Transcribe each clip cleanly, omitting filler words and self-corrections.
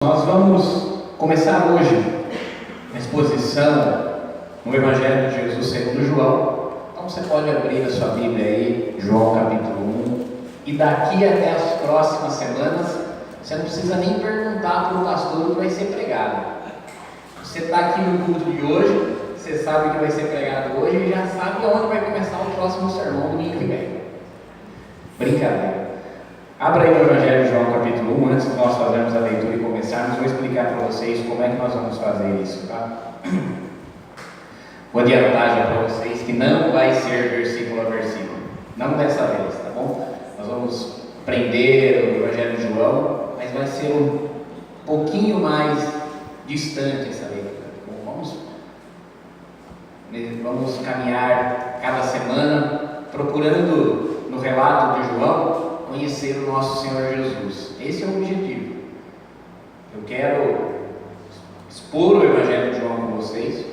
Nós vamos começar hoje a exposição no Evangelho de Jesus segundo João. Então você pode abrir a sua Bíblia aí, João capítulo 1, e daqui até as próximas semanas, você não precisa nem perguntar para o pastor o que vai ser pregado. Você está aqui no culto de hoje, você sabe o que vai ser pregado hoje e já sabe onde vai começar o próximo sermão domingo que vem. Brincadeira. Abra aí o Evangelho de João capítulo 1, antes de nós fazermos a leitura e começarmos, vou explicar para vocês como é que nós vamos fazer isso, tá? Vou adiantar já para vocês que não vai ser versículo a versículo, não dessa vez, tá bom? Nós vamos aprender o Evangelho de João, mas vai ser um pouquinho mais distante essa leitura. Vamos caminhar cada semana procurando no relato de João conhecer o nosso Senhor Jesus. Esse é o objetivo. Eu quero expor o Evangelho de João com vocês.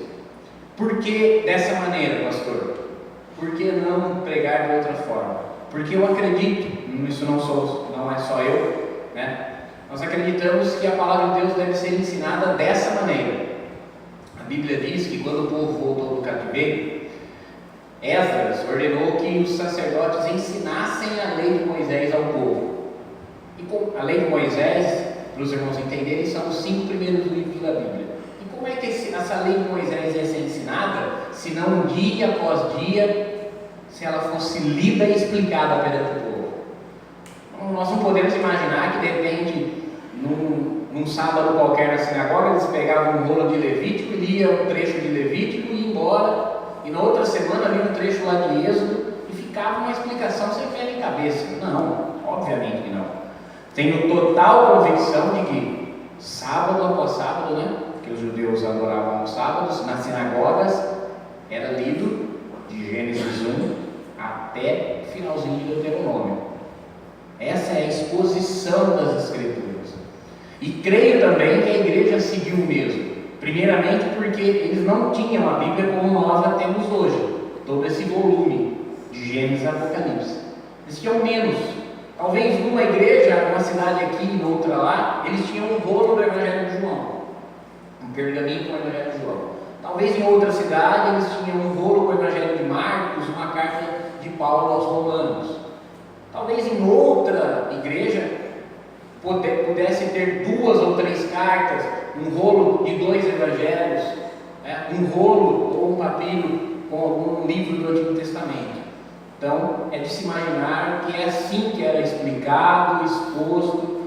Por que dessa maneira, pastor? Por que não pregar de outra forma? Porque eu acredito, isso não é só eu, né? Nós acreditamos que a palavra de Deus deve ser ensinada dessa maneira. A Bíblia diz que quando o povo voltou do cativeiro, Esdras ordenou que os sacerdotes ensinassem a lei de Moisés ao povo. E a lei de Moisés, para os irmãos entenderem, são os 5 primeiros livros da Bíblia. E como é que essa lei de Moisés ia ser ensinada, se não dia após dia, se ela fosse lida e explicada perante o povo? Então, nós não podemos imaginar que de repente, num sábado qualquer na sinagoga, eles pegavam um rolo de Levítico e liam um trecho de Levítico e iam embora. E na outra semana ali um trecho lá de Êxodo e ficava uma explicação sem pé nem cabeça. Não, obviamente que não. Tenho total convicção de que sábado após sábado, né, que os judeus adoravam nos sábados, nas sinagogas era lido de Gênesis 1 até o finalzinho de Deuteronômio. Essa é a exposição das Escrituras. E creio também que a igreja seguiu o mesmo. Primeiramente porque eles não tinham a Bíblia como nós a temos hoje, todo esse volume de Gênesis e Apocalipse. Eles tinham menos. Talvez numa igreja, numa cidade aqui e noutra lá, eles tinham um rolo do Evangelho de João, um pergaminho com o Evangelho de João. Talvez em outra cidade eles tinham um rolo com o Evangelho de Marcos, uma carta de Paulo aos Romanos. Talvez em outra igreja pudesse ter 2 ou 3 cartas, um rolo de 2 evangelhos, né? Um rolo ou um papiro com algum livro do Antigo Testamento. Então, é de se imaginar que é assim que era explicado, exposto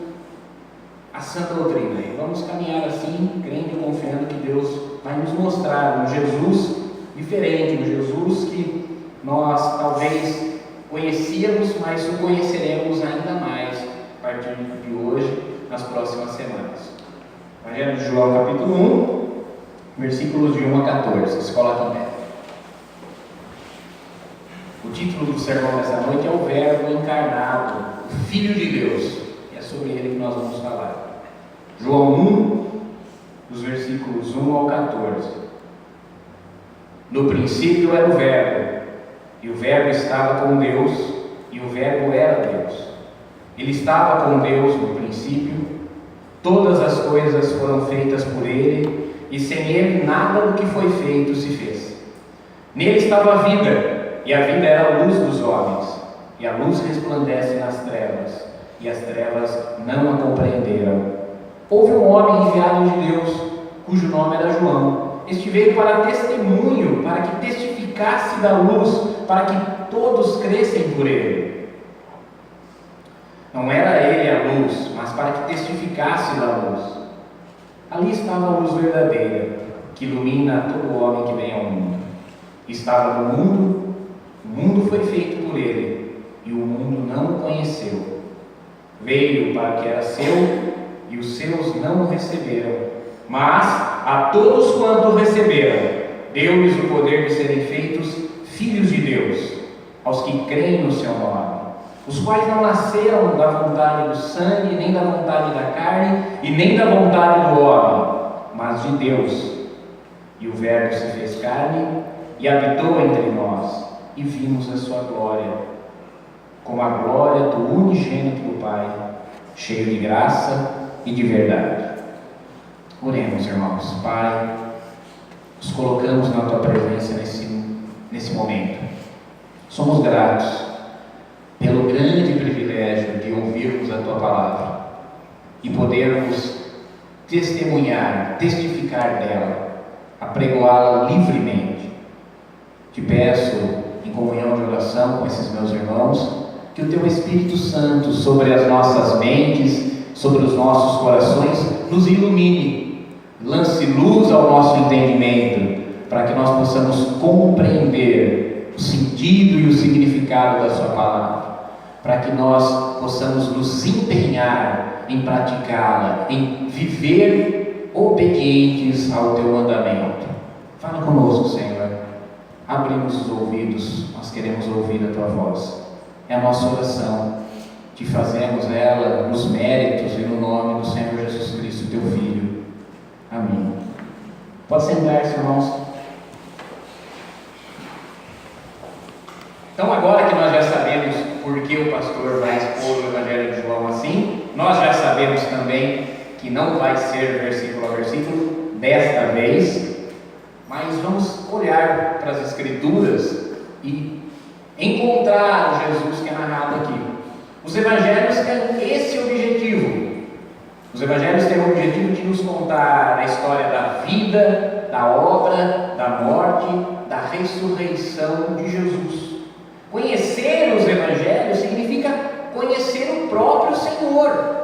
a sã doutrina. E vamos caminhar assim, crendo e confiando que Deus vai nos mostrar um Jesus diferente, um Jesus que nós talvez conhecíamos, mas o conheceremos ainda mais a partir de hoje, nas próximas semanas. Evangelho de João capítulo 1, versículos de 1 a 14. Se coloca em pé. O título do sermão dessa noite é o Verbo encarnado, o Filho de Deus. E é sobre ele que nós vamos falar. João 1, dos versículos 1 ao 14. No princípio era o Verbo, e o Verbo estava com Deus, e o Verbo era Deus. Ele estava com Deus no princípio. Todas as coisas foram feitas por Ele, e sem Ele nada do que foi feito se fez. Nele estava a vida, e a vida era a luz dos homens. E a luz resplandece nas trevas, e as trevas não a compreenderam. Houve um homem enviado de Deus, cujo nome era João. Este veio para testemunho, para que testificasse da luz, para que todos crescem por ele. Não era ele a luz, mas para que testificasse da luz. Ali estava a luz verdadeira, que ilumina todo homem que vem ao mundo. Estava no mundo, o mundo foi feito por ele, e o mundo não o conheceu. Veio para que era seu, e os seus não o receberam. Mas a todos quanto o receberam, deu-lhes o poder de serem feitos filhos de Deus, aos que creem no seu nome, os quais não nasceram da vontade do sangue, nem da vontade da carne, e nem da vontade do homem, mas de Deus. E o Verbo se fez carne, e habitou entre nós, e vimos a sua glória, como a glória do unigênito do Pai, cheio de graça e de verdade. irmãos. Pai, nos colocamos na Tua presença nesse momento. Somos gratos pelo grande privilégio de ouvirmos a Tua palavra e podermos testemunhar, testificar dela, apregoá-la livremente. Te peço, em comunhão de oração com esses meus irmãos, que o Teu Espírito Santo sobre as nossas mentes, sobre os nossos corações, nos ilumine, lance luz ao nosso entendimento, para que nós possamos compreender o sentido e o significado da Sua palavra, para que nós possamos nos empenhar em praticá-la, em viver obedientes ao Teu mandamento. Fala conosco, Senhor. Abre-nos os ouvidos, nós queremos ouvir a Tua voz. É a nossa oração. Te fazemos ela nos méritos e no nome do Senhor Jesus Cristo, Teu Filho. Amém. Pode sentar-se, irmãos. Então, agora que nós já sabemos por que o pastor vai expor o Evangelho de João assim, nós já sabemos também que não vai ser versículo a versículo desta vez, mas vamos olhar para as Escrituras e encontrar o Jesus que é narrado aqui. Os Evangelhos têm esse objetivo. Os Evangelhos têm o objetivo de nos contar a história da vida, da obra, da morte, da ressurreição de Jesus. Conhecer os Evangelhos significa conhecer o próprio Senhor.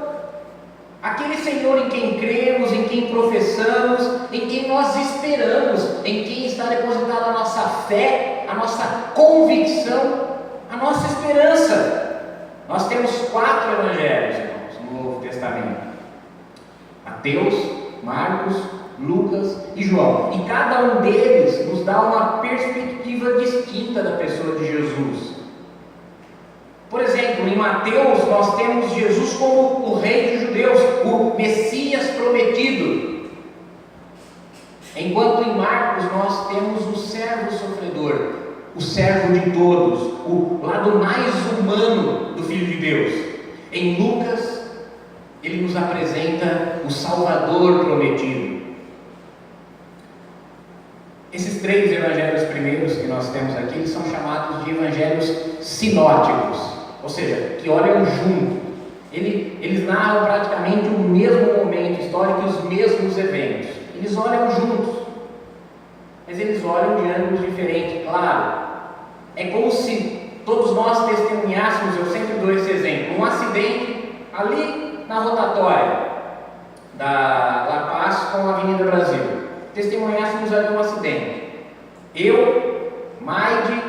Aquele Senhor em quem cremos, em quem professamos, em quem nós esperamos, em quem está depositada a nossa fé, a nossa convicção, a nossa esperança. Nós temos 4 Evangelhos, irmãos, no Novo Testamento: Mateus, Marcos, Lucas e João. E cada um deles nos dá uma perspectiva distinta da pessoa de Jesus. Por exemplo, em Mateus nós temos Jesus como o Rei dos Judeus, o Messias prometido. Enquanto em Marcos nós temos o servo sofredor, o servo de todos, o lado mais humano do Filho de Deus. Em Lucas, ele nos apresenta o Salvador prometido. Esses 3 evangelhos primeiros que nós temos aqui, eles são chamados de evangelhos sinóticos, ou seja, que olham junto. Eles narram praticamente o mesmo momento histórico e os mesmos eventos. Eles olham juntos, mas eles olham de ângulos diferentes, claro. É como se todos nós testemunhássemos, eu sempre dou esse exemplo, um acidente ali na rotatória da La Paz com a Avenida Brasil. Testemunhássemos ali um acidente. Eu, Maide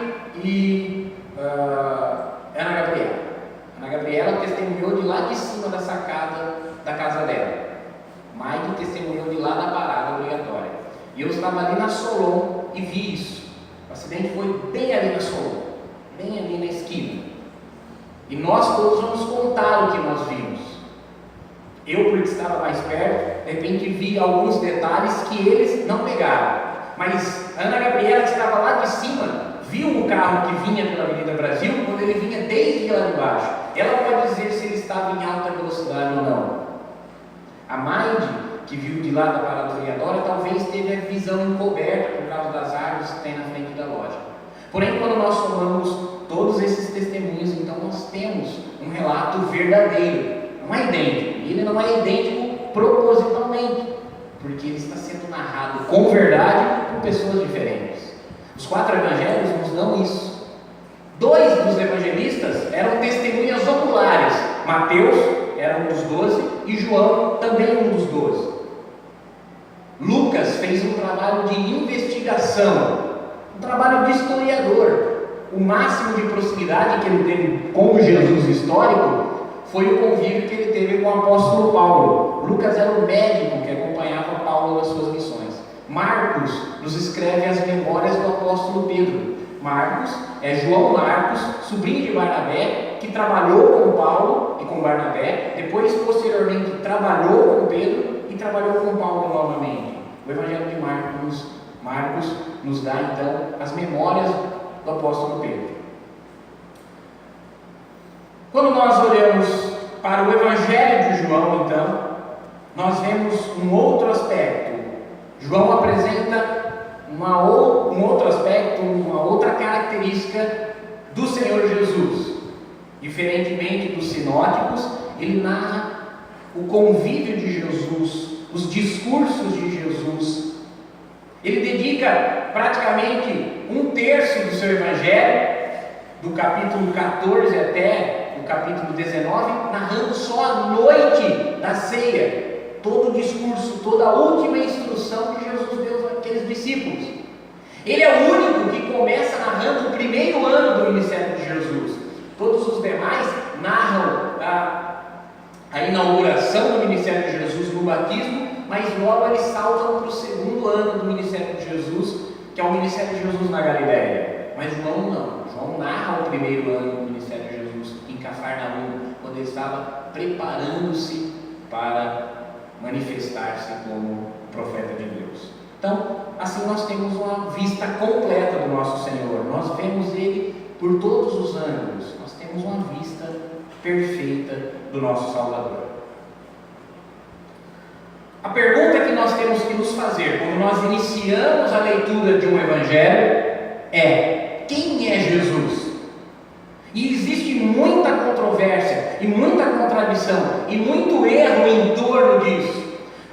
e Ana Gabriela. Ana Gabriela testemunhou de lá de cima da sacada da casa dela. Maide testemunhou de lá da parada obrigatória. E eu estava ali na Solon e vi isso. O acidente foi bem ali na Solon, bem ali na esquina. E nós todos vamos contar o que nós vimos. Eu, porque estava mais perto, de repente vi alguns detalhes que eles não pegaram. Mas a Ana Gabriela, que estava lá de cima, viu o carro que vinha pela Avenida Brasil quando ele vinha desde lá de baixo. Ela pode dizer se ele estava em alta velocidade ou não. A Maide, que viu de lá da parada obrigatória, talvez teve a visão encoberta por causa das árvores que tem na frente da loja. Porém, quando nós somamos todos esses testemunhos, então nós temos um relato verdadeiro. Não é idêntico, e ele não é idêntico propositalmente, porque ele está sendo narrado com verdade por pessoas diferentes. Os 4 evangelhos nos dão isso. 2 dos evangelistas eram testemunhas oculares. Mateus era um dos 12 e João também um dos 12. Lucas fez um trabalho de investigação, um trabalho de historiador. O máximo de proximidade que ele teve com o Jesus histórico foi o convívio que ele teve com o apóstolo Paulo. Lucas era o médico que acompanhava Paulo nas suas missões. Marcos nos escreve as memórias do apóstolo Pedro. Marcos é João Marcos, sobrinho de Barnabé, que trabalhou com Paulo e com Barnabé, depois posteriormente trabalhou com Pedro e trabalhou com Paulo novamente. O Evangelho de Marcos nos dá então as memórias do apóstolo Pedro. Quando nós olhamos para o Evangelho de João, então, nós vemos um outro aspecto, João apresenta um outro aspecto, uma outra característica do Senhor Jesus. Diferentemente dos sinóticos, ele narra o convívio de Jesus, os discursos de Jesus. Ele dedica praticamente 1/3 do seu evangelho, do capítulo 14 até o capítulo 19, narrando só a noite da ceia, todo o discurso, toda a última instrução que Jesus deu àqueles discípulos. Ele é o único que começa narrando o primeiro ano do ministério de Jesus. Todos os demais narram a inauguração do ministério de Jesus no batismo, mas logo eles saltam para o segundo ano do ministério de Jesus, que é o ministério de Jesus na Galileia. Mas João não. João narra o primeiro ano do ministério de Jesus em Cafarnaum, quando ele estava preparando-se para manifestar-se como profeta de Deus. Então, assim nós temos uma vista completa do nosso Senhor. Nós vemos Ele por todos os ângulos. Nós temos uma vista perfeita do nosso Salvador. A pergunta que nós temos que nos fazer quando nós iniciamos a leitura de um Evangelho é: quem é Jesus? E existe muita controvérsia, e muita contradição, e muito erro em torno disso,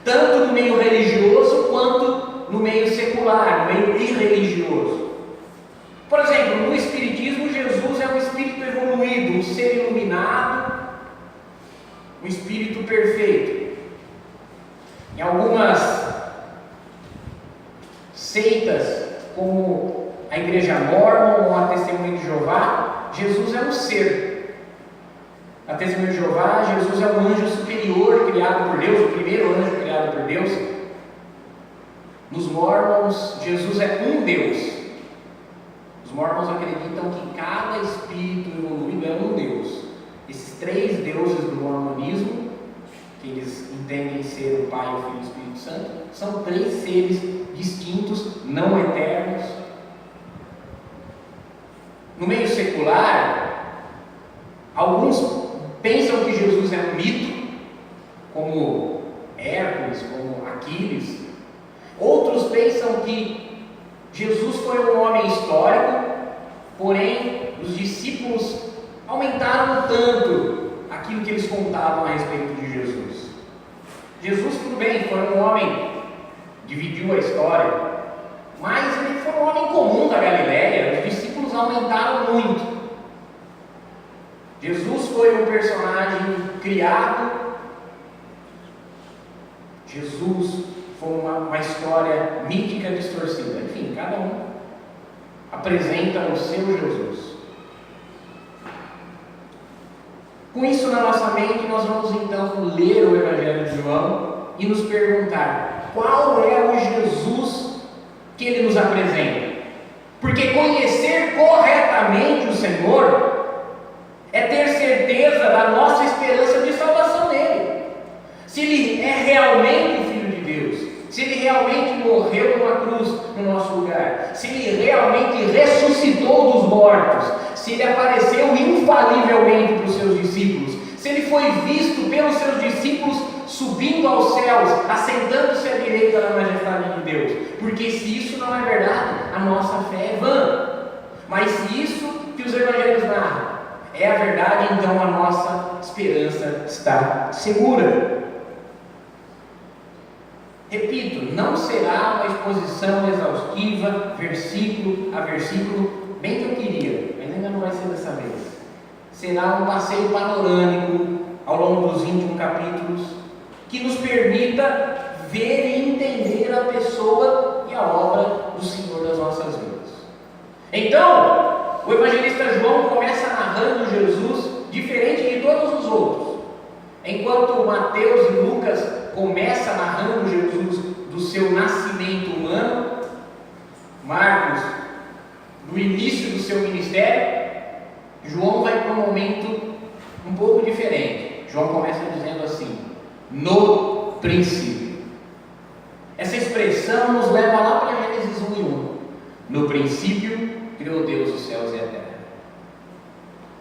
tanto no meio religioso quanto no meio secular, no meio irreligioso. Por exemplo, no Espiritismo, Jesus é um espírito evoluído, um ser iluminado, um espírito perfeito. Em algumas seitas, como a Igreja Mórmon ou a Testemunha de Jeová, Jesus é um ser. A Testemunha de Jeová, Jesus é um anjo superior criado por Deus, o primeiro anjo criado por Deus. Nos Mórmons, Jesus é um Deus. Os Mórmons acreditam que cada espírito evoluído é um Deus. Esses 3 deuses do mormonismo, que eles entendem ser o Pai, o Filho e o Espírito Santo, são 3 seres distintos, não eternos. No meio secular, alguns pensam que Jesus é um mito, como Hércules, como Aquiles. Outros pensam que Jesus foi um homem histórico, porém os discípulos aumentaram tanto aquilo que eles contavam a respeito de Jesus. Jesus, tudo bem, foi um homem, dividiu a história, mas ele foi um homem comum da Galileia. Os discípulos aumentaram muito. Jesus foi um personagem criado. Jesus foi uma história mítica distorcida. Enfim, cada um apresenta o seu Jesus. Com isso na nossa mente, nós vamos então ler o Evangelho de João e nos perguntar: qual é o Jesus que ele nos apresenta? Porque conhecer corretamente o Senhor é ter certeza da nossa esperança de salvação nele. Se ele é realmente o Filho de Deus, se ele realmente morreu numa cruz no nosso lugar, se ele realmente ressuscitou dos mortos, se ele apareceu infalivelmente para os seus discípulos, se ele foi visto pelos seus discípulos subindo aos céus, assentando-se à direita da majestade de Deus. Porque se isso não é verdade, a nossa fé é vã. Mas se isso que os evangelhos narram é a verdade, então a nossa esperança está segura. Repito, não será uma exposição exaustiva, versículo a versículo, bem que eu queria, mas ainda não vai ser dessa vez. Será um passeio panorâmico ao longo dos 21 capítulos, que nos permita ver e entender a pessoa e a obra do Senhor das nossas vidas. Então, o evangelista João começa narrando Jesus diferente de todos os outros. Enquanto Mateus e Lucas começam narrando Jesus do seu nascimento humano, Marcos do início do seu ministério, João vai para um momento um pouco diferente. João começa dizendo assim: no princípio. Essa expressão nos leva lá para Gênesis 1 e 1. No princípio criou Deus os céus e a terra.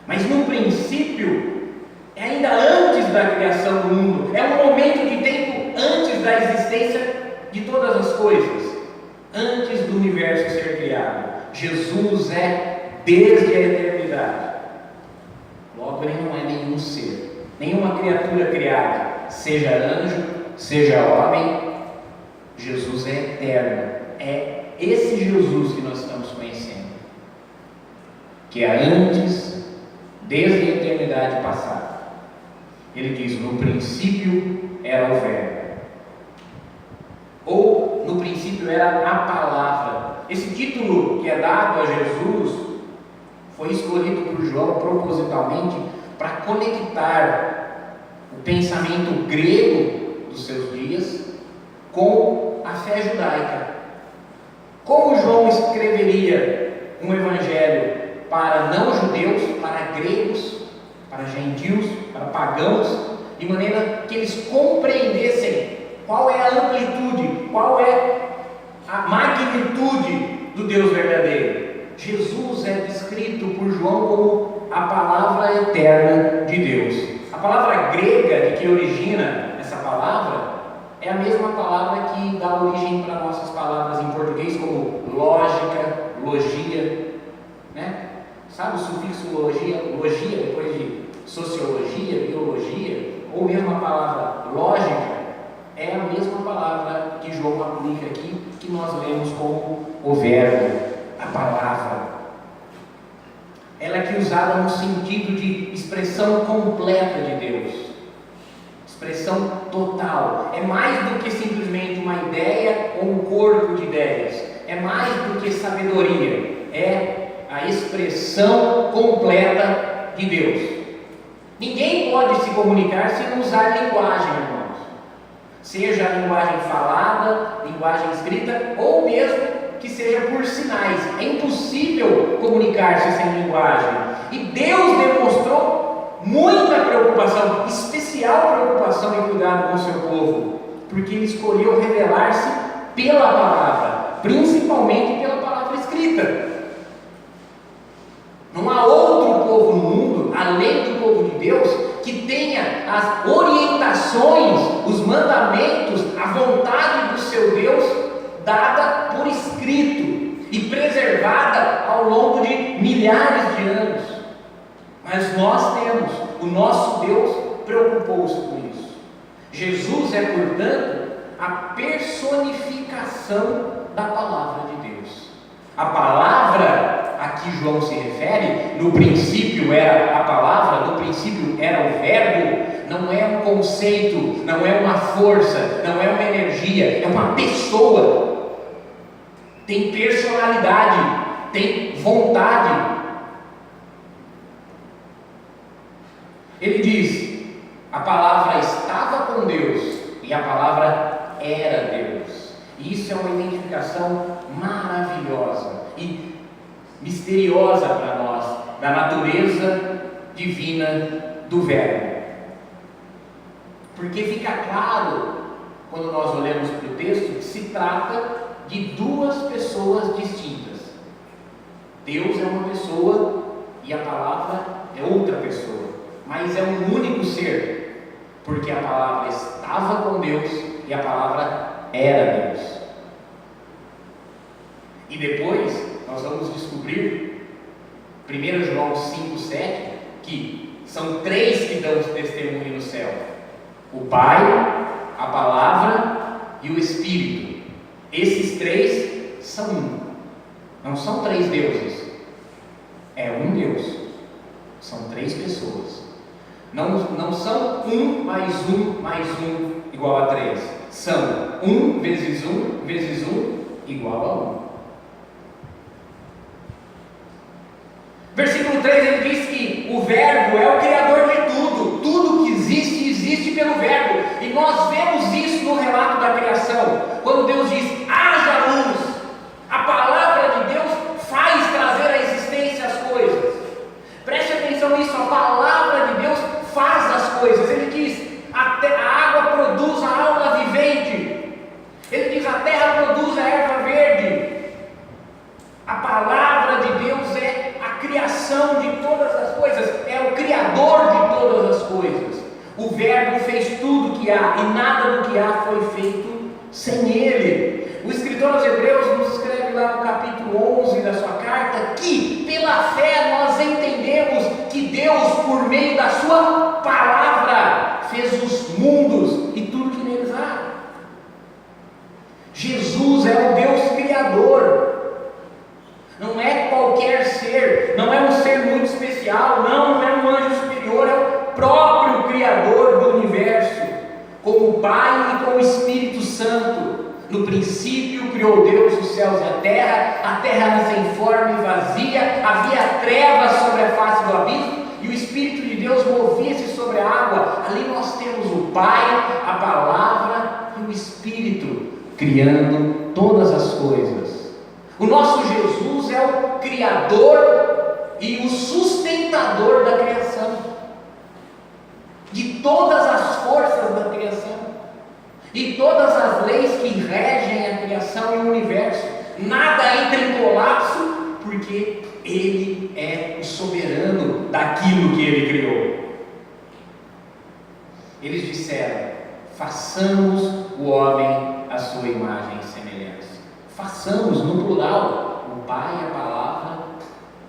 Mas no princípio é ainda antes da criação do mundo, é um momento de tempo antes da existência de todas as coisas, antes do universo ser criado. Jesus é desde a eternidade. Logo, ele não é nenhum ser, nenhuma criatura criada, seja anjo, seja homem. Jesus é eterno. É esse Jesus que nós estamos conhecendo, que é antes, desde a eternidade passada. Ele diz: no princípio era o Verbo, ou no princípio era a palavra. Esse título que é dado a Jesus foi escolhido por João propositalmente para conectar o pensamento grego dos seus dias com a fé judaica. Como João escreveria um evangelho para não-judeus, para gregos, para gentios, para pagãos, de maneira que eles compreendessem qual é a amplitude, qual é a magnitude do Deus verdadeiro. Jesus é descrito por João como a palavra eterna de Deus. A palavra grega de que origina essa palavra é a mesma palavra que dá origem para nossas palavras em português, como lógica, logia, né? Sabe o sufixo logia? Logia, depois de sociologia, biologia, ou mesmo a palavra lógica, é a mesma palavra que João aplica aqui, que nós lemos como o verbo, a palavra. Ela é aqui usada no sentido de expressão completa de Deus, expressão total. É mais do que simplesmente uma ideia ou um corpo de ideias, é mais do que sabedoria, é a expressão completa de Deus. Ninguém pode se comunicar se não usar linguagem, irmãos, seja a linguagem falada, linguagem escrita, ou mesmo que seja por sinais. É impossível comunicar-se sem linguagem, e Deus demonstrou muita preocupação, especial preocupação em cuidado com o seu povo, porque Ele escolheu revelar-se pela palavra, principalmente pela palavra escrita. Não há outro povo no mundo, além do povo de Deus, que tenha as orientações, os mandamentos, a vontade do seu Deus dada por escrito e preservada ao longo de milhares de anos. Mas nós temos, o nosso Deus preocupou-se com isso. Jesus é, portanto, a personificação da palavra de Deus. A palavra a que João se refere, no princípio era a palavra, no princípio era o verbo, não é um conceito, não é uma força, não é uma energia, é uma pessoa. Tem personalidade, tem vontade. Ele diz: a palavra estava com Deus e a palavra era Deus. E isso é uma identificação maravilhosa e misteriosa para nós, da natureza divina do Verbo. Porque fica claro, quando nós olhamos para o texto, que se trata de duas pessoas distintas. Deus é uma pessoa e a palavra é outra pessoa, mas é um único ser, porque a palavra estava com Deus e a palavra era Deus. E depois nós vamos descobrir, 1 João 5,7, que são três que dão testemunho no céu: o Pai, a palavra e o Espírito. Esses três são um. Não são três deuses, é um Deus. São três pessoas. Não são um mais um igual a três. São um vezes um igual a um. Versículo 3, ele diz que o Verbo é o Criador de tudo. Tudo que existe, existe pelo Verbo. E nós vemos isso no relato da criação. Quando Deus diz: haja luz, a palavra de Deus faz trazer à existência as coisas. Preste atenção nisso, a palavra de Deus faz as coisas. Ele diz: a água produz a alma vivente. Ele diz: a terra produz a erva verde. A palavra de Deus é a criação de todas as coisas, é o Criador de todas as coisas. O Verbo fez tudo que há, e nada do que há foi feito sem Ele. capítulo 11 da sua carta, que pela fé nós entendemos que Deus, por meio da sua palavra, fez os mundos e tudo que neles há. Jesus é o Deus Criador. Não é qualquer ser, não é um ser muito especial, não é um anjo superior, é o próprio Criador do universo, como Pai e como Espírito Santo. No princípio criou Deus os céus e a terra era sem forma e vazia, havia trevas sobre a face do abismo, e o Espírito de Deus movia-se sobre a água. Ali nós temos o Pai, a Palavra e o Espírito, criando todas as coisas. O nosso Jesus é o Criador e o sustentador da criação, de todas as forças da criação, e todas as leis que regem a criação e o universo. Nada entra em colapso, porque Ele é o soberano daquilo que Ele criou. Eles disseram: façamos o homem à sua imagem e semelhança. Façamos no plural, o Pai, a Palavra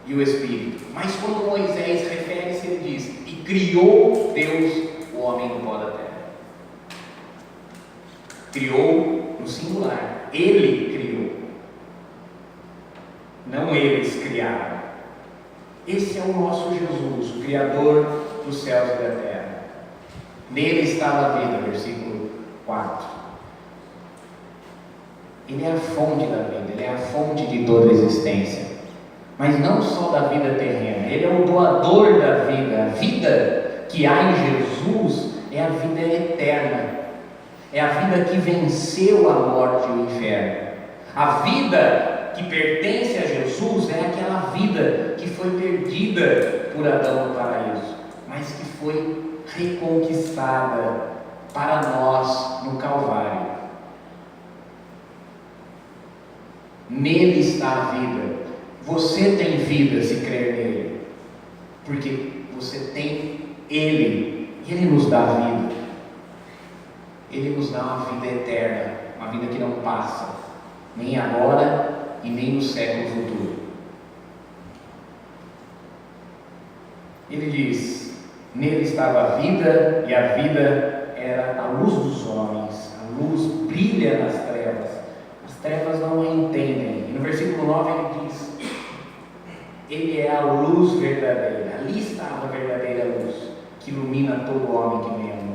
e o Espírito. Mas quando Moisés refere-se, ele diz: e criou Deus o homem no pó da terra. Criou no singular, Ele criou, não eles criaram. Esse é o nosso Jesus, o Criador dos céus e da terra. Nele estava a vida, versículo 4. Ele é a fonte da vida, Ele é a fonte de toda a existência, mas não só da vida terrena. Ele é o doador da vida. A vida que há em Jesus é a vida eterna, é a vida que venceu a morte e o inferno. A vida que pertence a Jesus é aquela vida que foi perdida por Adão no paraíso, mas que foi reconquistada para nós no Calvário. Nele está a vida. Você tem vida se crer nele, porque você tem Ele, e Ele nos dá a vida. Ele nos dá uma vida eterna, uma vida que não passa, nem agora e nem no século futuro. Ele diz: nele estava a vida, e a vida era a luz dos homens. A luz brilha nas trevas, as trevas não a entendem. E no versículo 9 ele diz: Ele é a luz verdadeira. Ali estava a verdadeira luz, que ilumina todo homem que vem ao mundo.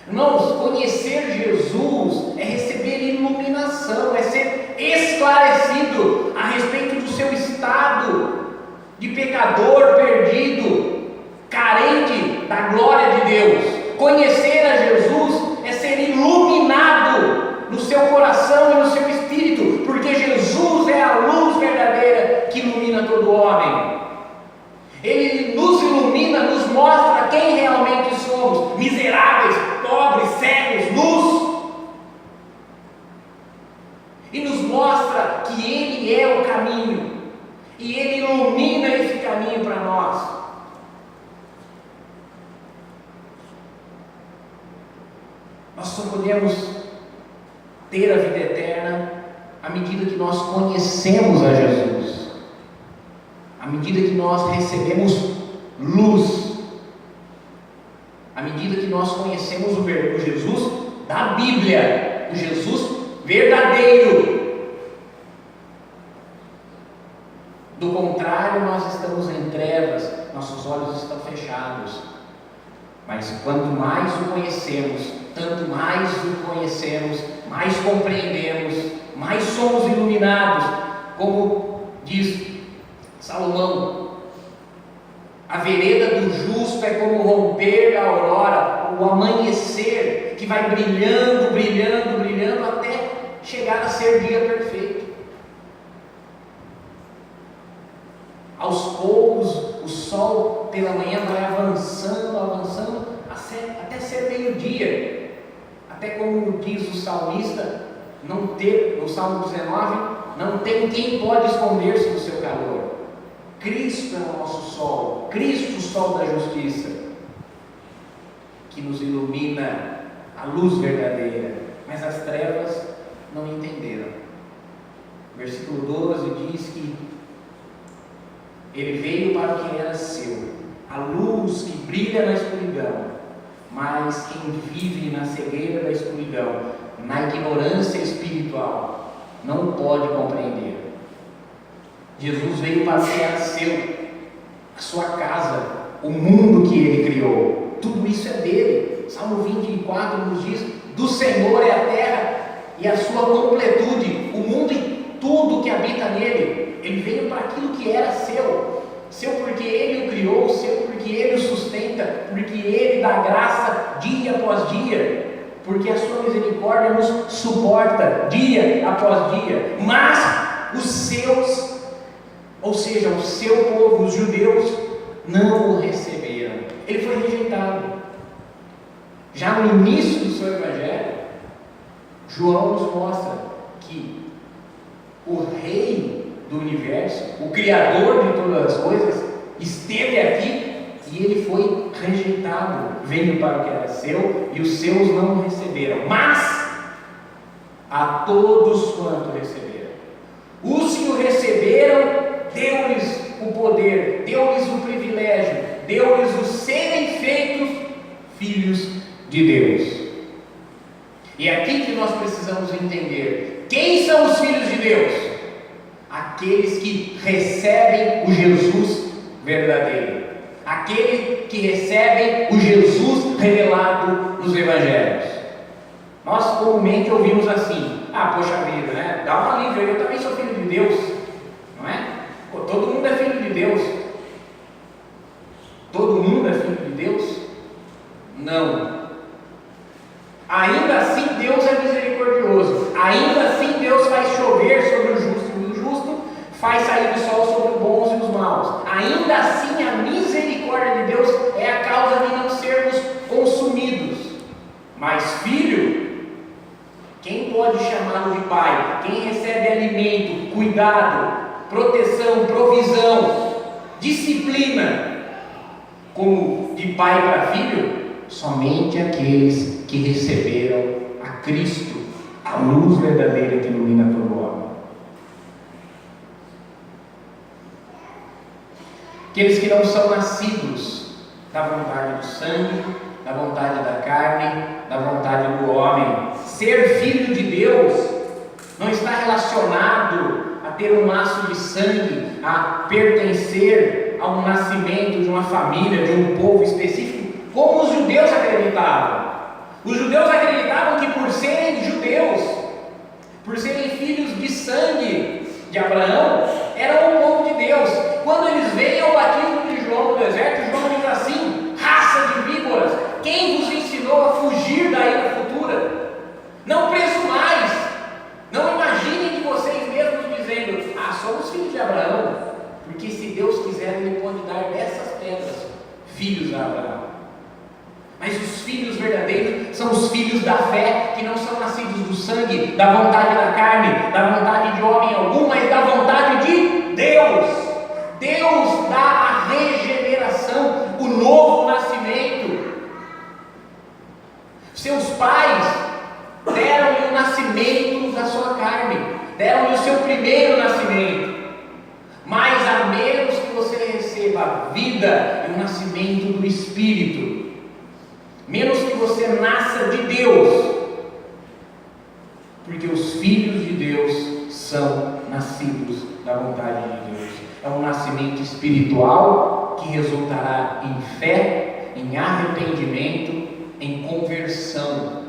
Irmãos, conhecer Jesus é receber iluminação, é ser esclarecido a respeito do seu estado de pecador perdido, carente da glória de Deus. Conhecer a Jesus é ser iluminado no seu coração e no seu espírito, porque Jesus é a luz verdadeira que ilumina todo homem. Ele nos ilumina, nos mostra quem realmente somos: miseráveis, pobres, cegos, nus. E nos mostra que Ele é o caminho, e Ele ilumina esse caminho para nós. Nós só podemos ter a vida eterna à medida que nós conhecemos a Jesus, à medida que nós recebemos luz, à medida que nós conhecemos o Jesus da Bíblia, o Jesus verdadeiro. Do contrário, nós estamos em trevas, nossos olhos estão fechados. Mas quanto mais o conhecemos, tanto mais o conhecemos, mais compreendemos, mais somos iluminados. Como diz Salomão: a vereda do justo é como romper a aurora, o amanhecer que vai brilhando, brilhando, brilhando até chegar a ser dia perfeito. Aos poucos, o sol pela manhã vai avançando, avançando, até ser meio-dia. Até como diz o salmista, no Salmo 19, não tem quem pode esconder-se do seu calor. Cristo é o nosso sol, Cristo o sol da justiça, que nos ilumina a luz verdadeira, mas as trevas não entenderam. Versículo 12 diz: diz que ele veio para o que era seu, a luz que brilha na escuridão, mas quem vive na cegueira da escuridão, na ignorância espiritual, não pode compreender. Jesus veio para o que era seu, a sua casa, o mundo que ele criou, tudo isso é dele. Salmo 24 nos diz: do Senhor é a terra e a sua completude, o mundo e tudo que habita nele. Ele veio para aquilo que era seu, seu porque ele o criou, seu porque ele o sustenta, porque ele dá graça dia após dia, porque a sua misericórdia nos suporta dia após dia. Mas os seus, ou seja, o seu povo, os judeus, não o receberam. Ele foi rejeitado. Já no início do seu evangelho, João nos mostra que o rei do universo, o criador de todas as coisas, esteve aqui e ele foi rejeitado. Veio para o que era seu e os seus não o receberam. Mas a todos quanto receberam, os que o receberam, deu-lhes o poder, deu-lhes o privilégio, deu-lhes o serem feitos filhos de Deus. E é aqui que nós precisamos entender: quem são os filhos de Deus? Aqueles que recebem o Jesus verdadeiro, aqueles que recebem o Jesus revelado nos evangelhos. Nós comumente ouvimos assim: ah, poxa vida, né? Dá um alívio, eu também sou filho de Deus, não é? Pô, todo mundo é filho de Deus. Todo mundo é filho de Deus? Não. Ainda assim Deus é misericordioso, ainda assim Deus faz chover sobre o justo e o injusto, faz sair o sol sobre os bons e os maus. Ainda assim a misericórdia de Deus é a causa de não sermos consumidos. Mas filho, quem pode chamá-lo de pai? Quem recebe alimento, cuidado, proteção, provisão, disciplina, como de pai para filho? Somente aqueles que receberam a Cristo, a luz verdadeira que ilumina todo homem. Aqueles que não são nascidos da vontade do sangue, da vontade da carne, da vontade do homem. Ser filho de Deus não está relacionado a ter um laço de sangue, a pertencer a um nascimento de uma família, de um povo específico, como os judeus acreditavam. Os judeus acreditavam que por serem judeus, por serem filhos de sangue de Abraão, eram o povo de Deus. Quando eles veem o batismo de João no deserto, João diz assim: raça de víboras, quem vos ensinou a fugir da ira futura? Não presumais, não imaginem de vocês mesmos dizendo: ah, somos filhos de Abraão, porque se Deus quiser, Ele pode dar dessas pedras filhos a Abraão. Mas os filhos verdadeiros são os filhos da fé, que não são nascidos do sangue, da vontade da carne, da vontade de homem algum, mas da vontade de Deus. Deus dá a regeneração, o novo nascimento. Seus pais deram-lhe o nascimento da sua carne, deram-lhe o seu primeiro nascimento. Mas a menos que você receba a vida e o nascimento do Espírito, menos que você nasça de Deus, porque os filhos de Deus são nascidos da vontade de Deus. É um nascimento espiritual que resultará em fé, em arrependimento, em conversão.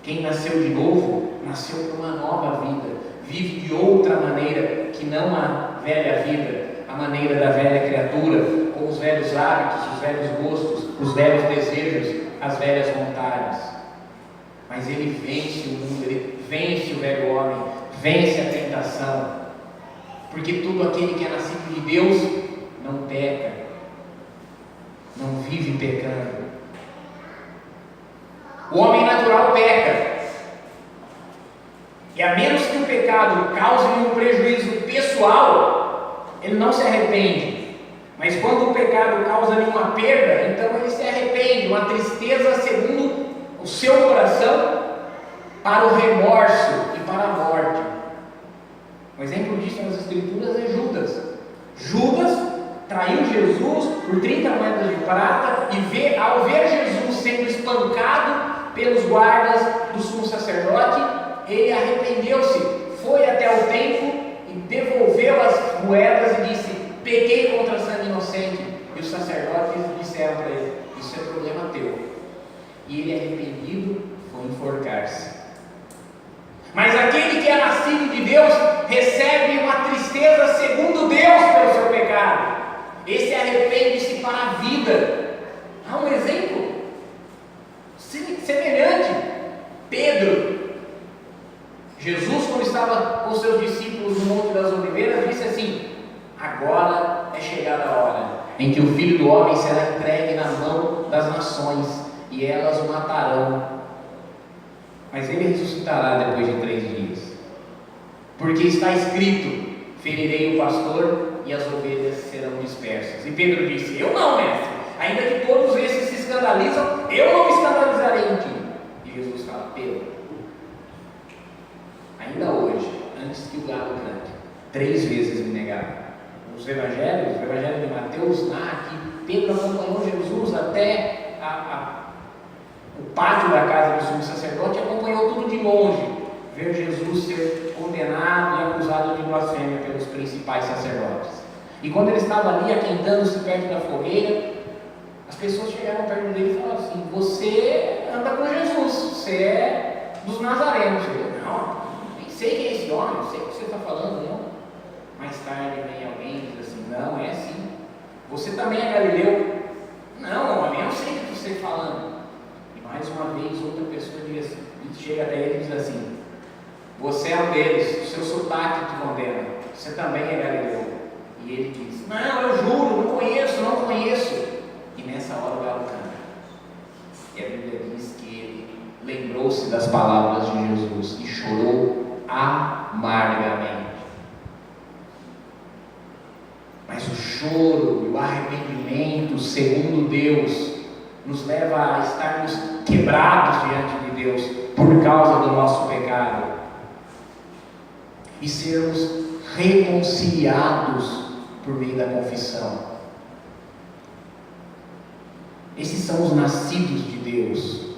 Quem nasceu de novo, nasceu para uma nova vida, vive de outra maneira que não a velha vida, a maneira da velha criatura, com os velhos hábitos, os velhos gostos, os velhos desejos, as velhas vontades. Mas ele vence o mundo, ele vence o velho homem, vence a tentação, porque todo aquele que é nascido de Deus não peca, não vive pecando. O homem natural peca, e a menos que o pecado cause-lhe um prejuízo pessoal, ele não se arrepende. Mas quando o pecado causa-lhe uma perda, então ele se arrepende, uma tristeza segundo o seu coração, para o remorso e para a morte. Um exemplo disso nas Escrituras pelos guardas do sumo sacerdote, ele arrependeu-se, foi até o templo e devolveu as moedas e disse: pequei contra sangue inocente. E os sacerdotes disseram para ele: isso é problema teu. E ele, arrependido, foi enforcar-se. Mas aquele que é nascido de Deus recebe uma tristeza segundo Deus pelo seu pecado. Esse arrepende-se para a vida. Há um exemplo semelhante. Pedro. Jesus, quando estava com seus discípulos no Monte das Oliveiras, disse assim: agora é chegada a hora em que o Filho do Homem será entregue na mão das nações, e elas o matarão, mas ele ressuscitará depois de 3 dias. Porque está escrito: ferirei o pastor e as ovelhas serão dispersas. E Pedro disse: eu não, mestre, ainda que todos esses se escandalizam, eu não me escandalizarei em ti. E Jesus fala: Pedro, ainda hoje, antes que o galo cante, 3 vezes me negaram. Os evangelhos, o evangelho de Mateus narra que Pedro acompanhou Jesus até o pátio da casa do sumo sacerdote, acompanhou tudo de longe, ver Jesus ser condenado e acusado de blasfêmia pelos principais sacerdotes. E quando ele estava ali aquentando-se perto da fogueira, as pessoas chegaram perto dele e falaram assim: você anda com Jesus, você é dos nazarenos. Ele: não, nem sei quem é esse homem, não sei o que você está falando, não. Mais tarde vem alguém e diz assim: não, é assim. Você também é galileu? Não, homem, eu sei o que você está falando. E mais uma vez outra pessoa diz assim, chega até ele e diz assim: você é um deles, o seu sotaque te condena, você também é galileu. E ele diz: não, eu juro, não conheço. E nessa hora o galo canta. E a Bíblia diz que ele lembrou-se das palavras de Jesus e chorou amargamente. Mas o choro e o arrependimento, segundo Deus, nos leva a estarmos quebrados diante de Deus por causa do nosso pecado e sermos reconciliados por meio da confissão. Esses são os nascidos de Deus,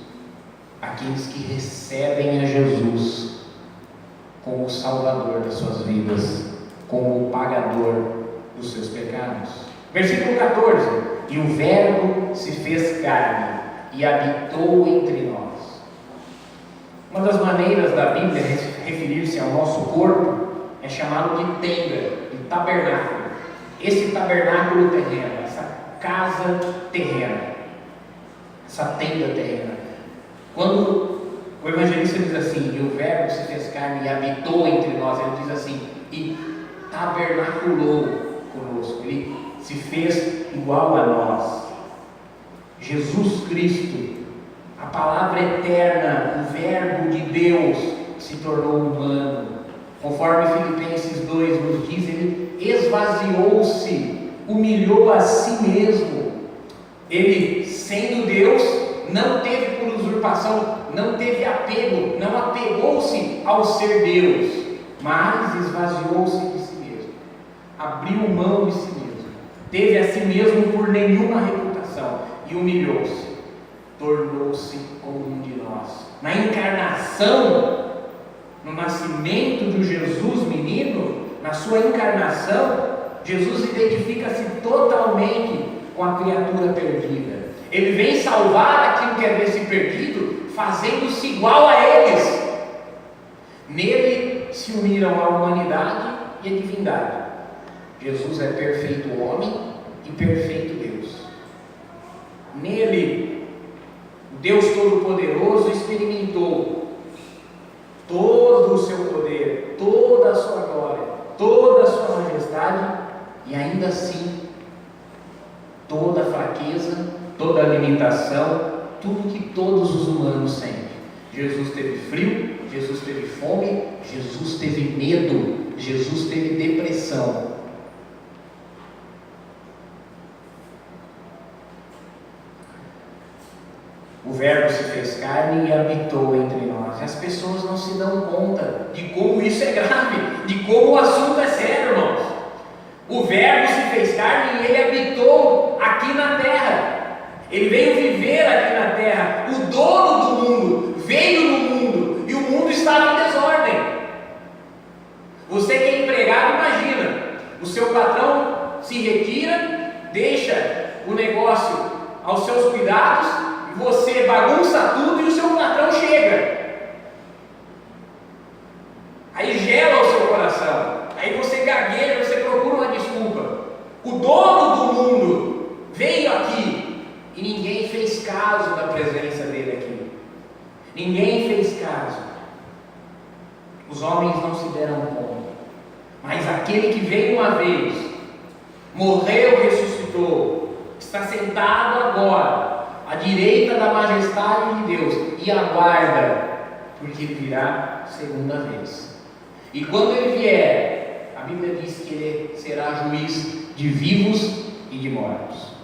aqueles que recebem a Jesus como o Salvador das suas vidas, como o pagador dos seus pecados. Versículo 14: e o Verbo se fez carne e habitou entre nós. Uma das maneiras da Bíblia referir-se ao nosso corpo é chamado de tenda, de tabernáculo. Esse tabernáculo terreno, essa casa terrena, essa tenda terrena. Quando o evangelista diz assim: e o Verbo se fez carne e habitou entre nós, ele diz assim: e tabernaculou conosco, ele se fez igual a nós. Jesus Cristo, a palavra eterna, o Verbo de Deus, se tornou humano. Conforme Filipenses 2 nos diz, ele esvaziou-se, humilhou a si mesmo. Ele, sendo Deus, não teve por usurpação, não teve apego, não apegou-se ao ser Deus, mas esvaziou-se de si mesmo, abriu mão de si mesmo, teve a si mesmo por nenhuma reputação e humilhou-se, tornou-se como um de nós. Na encarnação, no nascimento de Jesus menino, na sua encarnação, Jesus identifica-se totalmente com a criatura perdida. Ele vem salvar aquilo que havia se perdido, fazendo-se igual a eles. Nele se uniram a humanidade e a divindade. Jesus é perfeito homem e perfeito Deus. Nele, o Deus Todo-Poderoso experimentou todo o seu poder, toda a sua glória, toda a sua majestade, e ainda assim, toda a fraqueza, toda a limitação, tudo que todos os humanos sentem. Jesus teve frio, Jesus teve fome, Jesus teve medo, Jesus teve depressão. O Verbo se fez carne e habitou entre nós. As pessoas não se dão conta de como isso é grave, de como o assunto é sério, irmãos. O Verbo se fez carne e ele habitou aqui na terra. Ele veio viver aqui na terra. O dono do mundo veio no mundo e o mundo estava em desordem. Você que é empregado, imagina, o seu patrão se retira, deixa o negócio aos seus cuidados, e você bagunça tudo e o seu patrão chega. Aí gela o seu coração, aí você gagueja, você procura uma desculpa. O dono do mundo veio aqui e ninguém fez caso da presença dele aqui. Ninguém fez caso. Os homens não se deram conta. Mas aquele que veio uma vez, morreu, ressuscitou, está sentado agora à direita da majestade de Deus e aguarda, porque ele virá segunda vez. E quando ele vier, a Bíblia diz que ele será juiz de vivos e de mortos.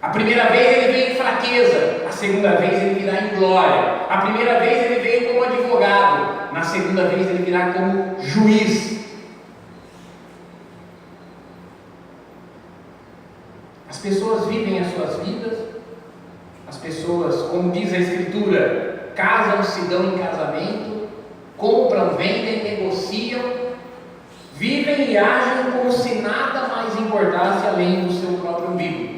A primeira vez ele veio em fraqueza, a segunda vez ele virá em glória. A primeira vez ele veio como advogado, na segunda vez ele virá como juiz. As pessoas vivem as suas vidas, as pessoas, como diz a Escritura, casam-se, dão em casamento, compram, vendem, negociam, vivem e agem como se nada mais importasse além do seu próprio umbigo.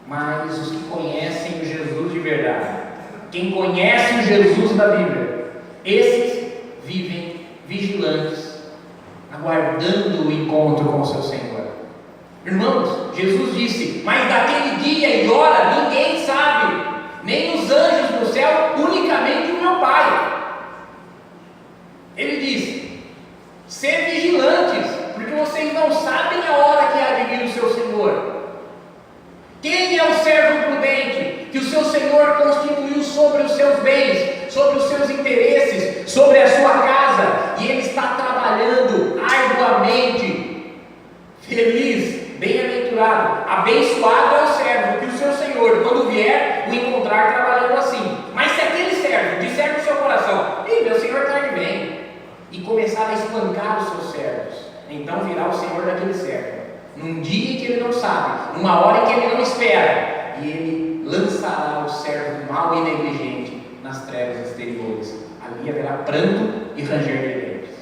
Mas os que conhecem o Jesus de verdade, quem conhece o Jesus da Bíblia, esses vivem vigilantes, aguardando o encontro com o seu Senhor. Irmãos, Jesus disse: mas daquele dia e hora ninguém sabe, nem os anjos do céu, unicamente o meu Pai. Ele disse: ser vigilantes, porque vocês não sabem a hora que há de vir o seu Senhor. Quem é o servo prudente que o seu Senhor constituiu sobre os seus bens, sobre os seus interesses, sobre a sua casa, e ele está trabalhando arduamente, feliz, bem-aventurado, abençoado é o servo que o seu Senhor, quando vier, o encontrar trabalhando assim. Mas se aquele servo disser no seu coração: ei, meu Senhor tarde vem, e começar a espancar os seus servos, então virá o Senhor daquele servo, num dia em que ele não sabe, numa hora em que ele não espera, e ele lançará o servo mau e negligente nas trevas exteriores. Ali haverá pranto e ranger de dentes.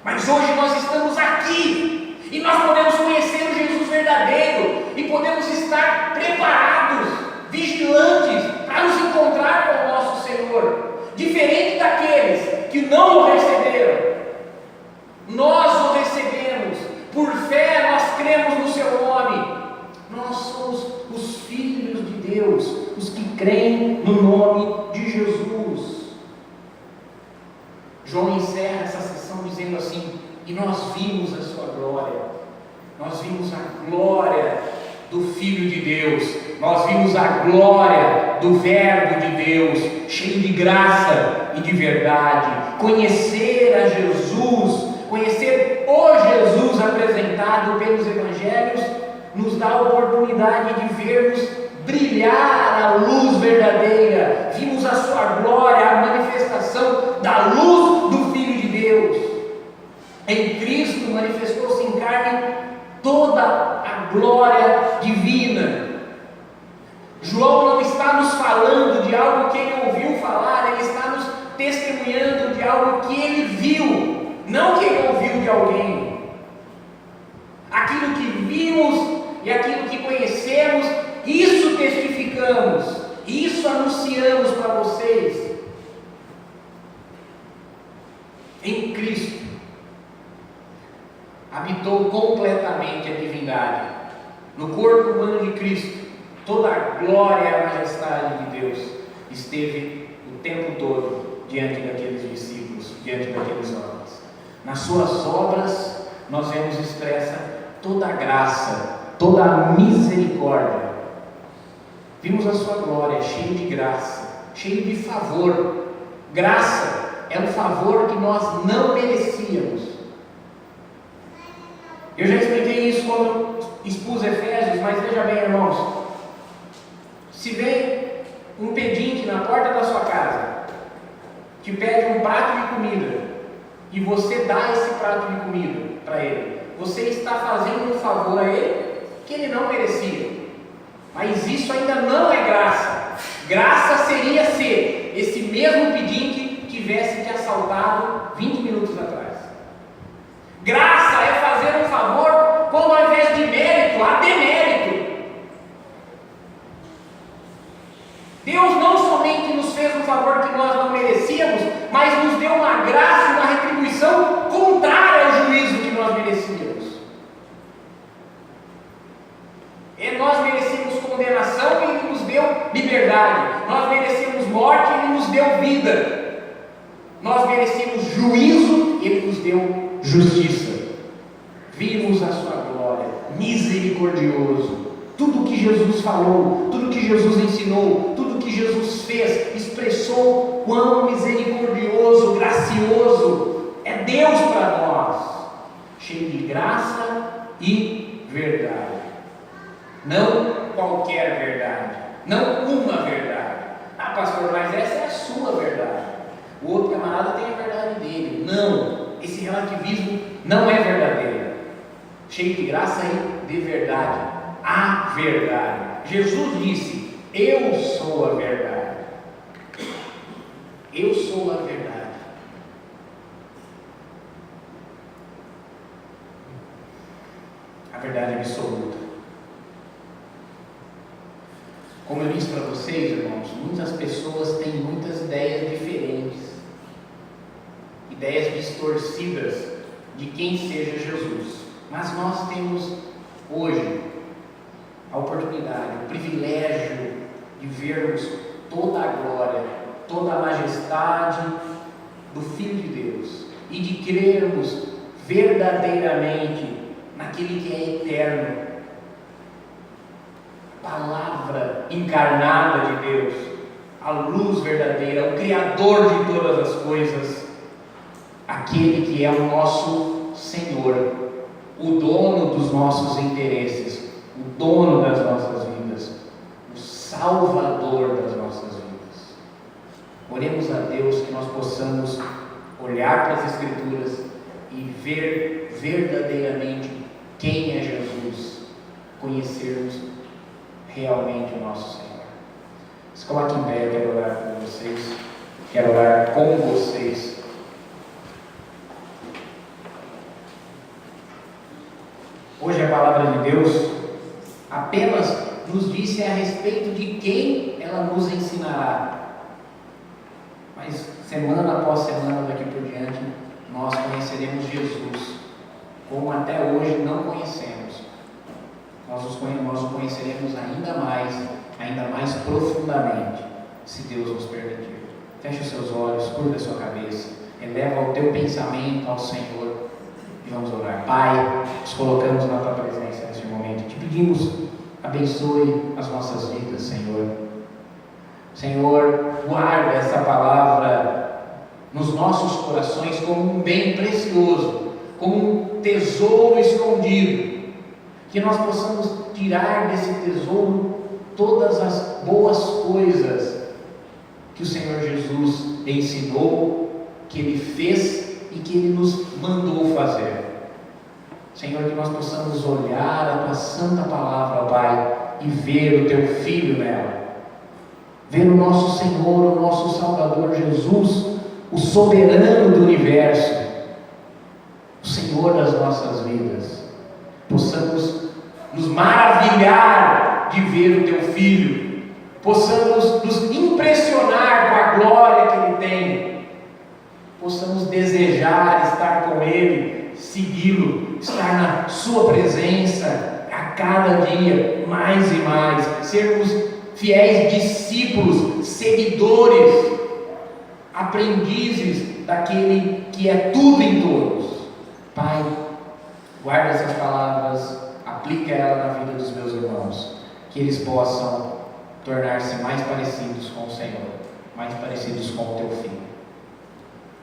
Mas hoje nós estamos aqui, e nós podemos conhecer o Jesus verdadeiro, e podemos estar preparados, vigilantes, para nos encontrar com o nosso Senhor, diferente daqueles que não o receberam. Nós o recebemos, por fé nós cremos no seu nome, nós somos os filhos de Deus, os que creem no nome de Jesus. João encerra essa sessão dizendo assim: e nós vimos a sua glória, nós vimos a glória do Filho de Deus, nós vimos a glória do Verbo de Deus, cheio de graça e de verdade. Conhecer a Jesus, conhecer o Jesus apresentado pelos Evangelhos, nos dá a oportunidade de vermos brilhar a luz verdadeira. Vimos a sua glória, a manifestação da luz do Filho de Deus. Em Cristo manifestou-se em carne toda a glória divina. João não está nos falando de algo que ele ouviu falar, ele está nos testemunhando de algo que ele viu, não que ele ouviu de alguém. Aquilo que vimos e aquilo que conhecemos, isso testificamos, isso anunciamos para vocês. Em Cristo habitou completamente a divindade. No corpo humano de Cristo, toda a glória e a majestade de Deus esteve o tempo todo diante daqueles discípulos, diante daqueles homens. Nas suas obras nós vemos expressa toda a graça, toda a misericórdia. Vimos a sua glória cheia de graça, cheia de favor. Graça é um favor que nós não merecíamos. Eu já expliquei isso quando expus Efésios, mas veja bem, irmãos, se vem um pedinte na porta da sua casa, te pede um prato de comida, e você dá esse prato de comida para ele. Você está fazendo um favor a ele que ele não merecia. Mas isso ainda não é graça. Graça seria se esse mesmo pedinte tivesse te assaltado 20 minutos atrás. Graça é fazer um favor quando ao invés de mérito, há demérito. Deus não somente nos fez um favor que nós não merecíamos, mas nos deu uma graça e uma retribuição contrária ao juízo que nós merecíamos. E nós merecíamos condenação e Ele nos deu liberdade. Nós merecíamos morte e Ele nos deu vida. Nós merecíamos juízo e Ele nos deu justiça. Vimos a sua glória, misericordioso. Tudo que Jesus falou, tudo que Jesus ensinou, tudo que Jesus fez, expressou quão misericordioso, gracioso é Deus para nós, cheio de graça e verdade. Não qualquer verdade, não uma verdade. Ah, pastor, mas essa é a sua verdade. O outro camarada tem a verdade dele. Não, esse relativismo não é verdadeiro. Cheio de graça e de verdade. A verdade. Jesus disse: eu sou a verdade. Eu sou a verdade. A verdade absoluta. Como eu disse para vocês, irmãos, muitas pessoas têm muitas ideias diferentes, ideias distorcidas de quem seja Jesus. Mas nós temos hoje a oportunidade, o privilégio de vermos toda a glória, toda a majestade do Filho de Deus e de crermos verdadeiramente naquele que é eterno, a palavra encarnada de Deus, a luz verdadeira, o Criador de todas as coisas, aquele que é o nosso Senhor, o dono dos nossos interesses, o dono das nossas vidas, o Salvador das nossas vidas. Oremos a Deus que nós possamos olhar para as Escrituras e ver verdadeiramente quem é Jesus, conhecermos realmente o nosso Senhor. Se coloque em pé, eu quero orar por vocês, quero orar com vocês. Hoje a palavra de Deus apenas nos disse a respeito de quem ela nos ensinará. Mas semana após semana daqui por diante, nós conheceremos Jesus, como até hoje não conhecemos. Nós o conheceremos ainda mais profundamente, se Deus nos permitir. Feche os seus olhos, curva a sua cabeça, eleva o teu pensamento ao Senhor e vamos orar. Pai, nos colocamos na tua presença neste momento, te pedimos, abençoe as nossas vidas, Senhor. Senhor, guarda essa palavra nos nossos corações como um bem precioso, como um tesouro escondido, que nós possamos tirar desse tesouro todas as boas coisas que o Senhor Jesus ensinou, que Ele fez e que Ele nos mandou fazer. Senhor, que nós possamos olhar a Tua santa palavra, Pai, e ver o Teu Filho nela, ver o nosso Senhor, o nosso Salvador Jesus, o soberano do universo, o Senhor das nossas vidas. Possamos nos maravilhar de ver o Teu Filho, possamos nos impressionar com a glória que Ele tem, possamos desejar estar com Ele, segui-lo, estar na Sua presença a cada dia, mais e mais, sermos fiéis discípulos, seguidores, aprendizes daquele que é tudo em todos. Pai, guarda essas palavras, aplica ela na vida dos meus irmãos, que eles possam tornar-se mais parecidos com o Senhor, mais parecidos com o Teu Filho.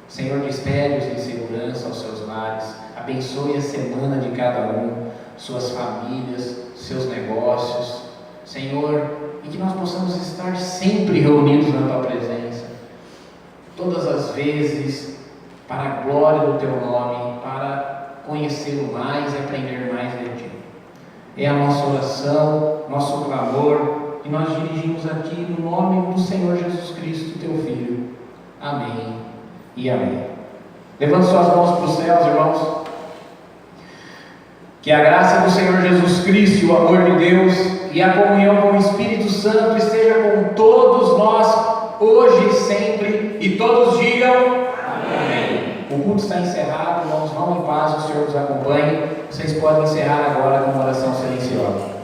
Senhor, despede-os em segurança aos seus lares, abençoe a semana de cada um, suas famílias, seus negócios, Senhor, e que nós possamos estar sempre reunidos na Tua presença, todas as vezes, para a glória do Teu nome, para conhecê-lo mais e aprender mais de Ti. É a nossa oração, nosso clamor, que nós dirigimos a Ti no nome do Senhor Jesus Cristo, Teu Filho. Amém e amém. Levante suas mãos para os céus, irmãos. Que a graça do Senhor Jesus Cristo, o amor de Deus e a comunhão com o Espírito Santo esteja com todos nós, hoje e sempre, e todos digam amém. O culto está encerrado, irmãos, vão em paz, o Senhor nos acompanhe. Vocês podem encerrar agora com uma oração silenciosa.